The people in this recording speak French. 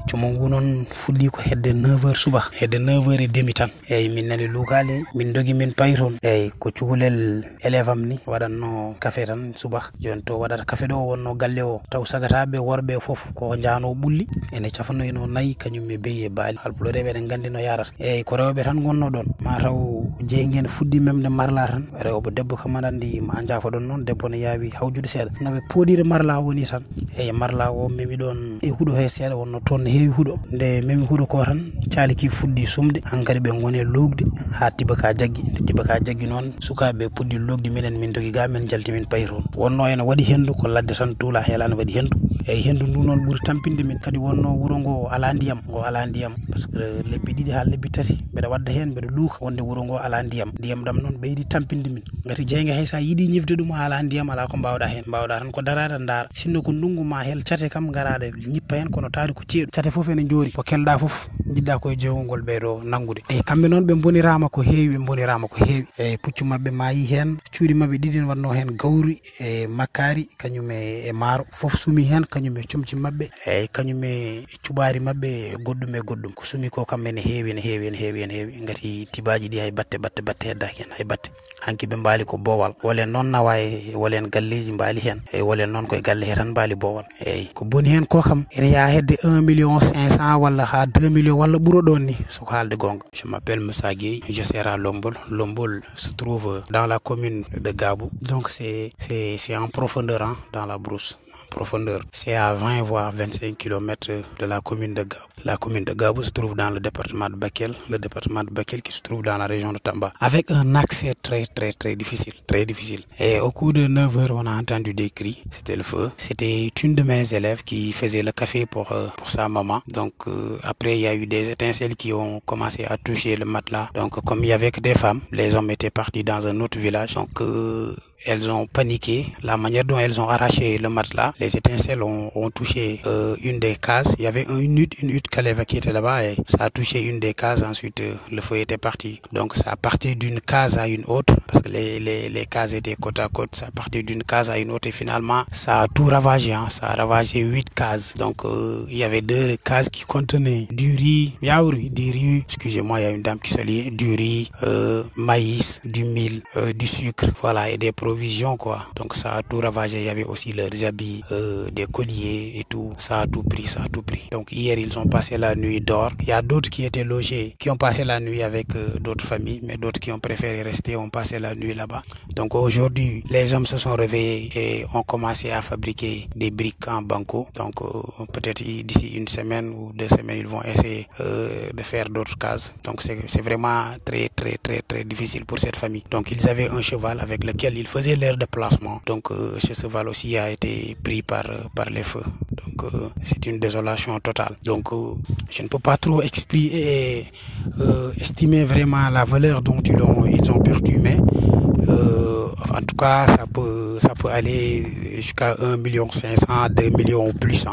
cumo ngu non fuddi ko hedde 9h suba hedde 9h30 tan min nani lukale min dogi min payron ko cukalel élève am ni wadanno café tan suba jon to wadata café do wonno galle o taw sagatabe worbe fof ko jaano bulli ene cafano eno nayi kanyum me beye baali halpulore be den gandi no yarata ko rewbe tan gonno don ma taw jeengen fuddi memde marla tan rewbe debbo kam andandi ma jafo don non debbo ne yawi hawjude seeda no be podire marla woni tan marla o memi don hudo he seeda wonno ton heewi hudo nde memi hudo ko tan caaliki fuddi sumde hankadi be ngone lugde ha tibaka jaggi non sukabe puddi lugdi minen min dogi ga men jalti min payron wonno en wadi hendu ko ladde tan tula helane wadi hendu hendu ndu non buri tampinde min kadi wonno wuro ngo ala ndiyam parce que lebbi didi ha lebbi tati beda wadda hen beda luuka wonde wuro ngo ala ndiyam dam non beydi tampinde min ngati jeyga haysa yidi nyifde dum ala ndiyam ala ko bawda tan ko darada ndar sinno ko ndungu ma hel ciate kam garade nyippa hen kono taari ko ceedu ciate fof ene jori ko kelda fof jidda ko jewngol beedo nangude kambe non be bonirama ko heewi puccu mabbe maayi hen cuudi mabbe didi wanno hen gawri makari kanyum e maaro fof sumi hen kanyum e comci mabbe kanyum e cubaari mabbe goddum ko sumi ko kam ene heewi ngati tibaaji di hay batte hedda hen hay batte hanki be mbaali ko bowal wolen non nawaye wolen galleji mbaali hen wolen non koy galle tan mbaali bowal ko boni hen ko kam ene ya hedde 1,500,000 walla ha 2 millions walla buro don ni soko halde gonga. Je m'appelle Moussa Gueye, je sers à Lombol se trouve dans la commune de Gabou, donc c'est en profondeur dans la brousse. En profondeur, c'est à 20 voire 25 km de la commune de Gabou. La commune de Gabou se trouve dans le département de Bakel, qui se trouve dans la région de Tamba, avec un accès très difficile. Et au cours de 9 heures, on a entendu des cris, c'était le feu. C'était une de mes élèves qui faisait le café pour sa maman. Donc après, il y a eu des étincelles qui ont commencé à toucher le matelas. Donc comme il y avait que des femmes, les hommes étaient partis dans un autre village. Donc elles ont paniqué. La manière dont elles ont arraché le matelas, les étincelles ont touché une des cases. Il y avait une hutte qui était là-bas et ça a touché une des cases. Ensuite, le feu était parti. Donc ça a parti d'une case à une autre parce que les cases étaient côte à côte. Ça a parti d'une case à une autre et finalement, ça a tout ravagé. Ça a ravagé 8 cases. Donc il y avait 2 cases qui contenaient du riz, excusez-moi, il y a une dame qui se liait, du riz, maïs, du mil, du sucre, voilà, et des provisions, quoi. Donc ça a tout ravagé. Il y avait aussi leurs habits, des colliers et tout. Ça a tout pris. Donc hier, ils ont passé la nuit dehors. Il y a d'autres qui étaient logés, qui ont passé la nuit avec d'autres familles, mais d'autres qui ont préféré rester ont passé la nuit là-bas. Donc aujourd'hui, les hommes se sont réveillés et ont commencé à fabriquer des briques en banco. Donc peut-être d'ici 1 semaine ou 2 semaines, ils vont essayer de faire d'autres cases. Donc c'est vraiment très difficile pour cette famille. Donc ils avaient un cheval avec lequel ils faisaient leur déplacement. Donc ce cheval aussi a été pris par les feux. Donc c'est une désolation totale. Donc je ne peux pas trop estimer vraiment la valeur dont ils ont perdu, mais en tout cas ça peut aller jusqu'à 1,5 million, 2 millions ou plus.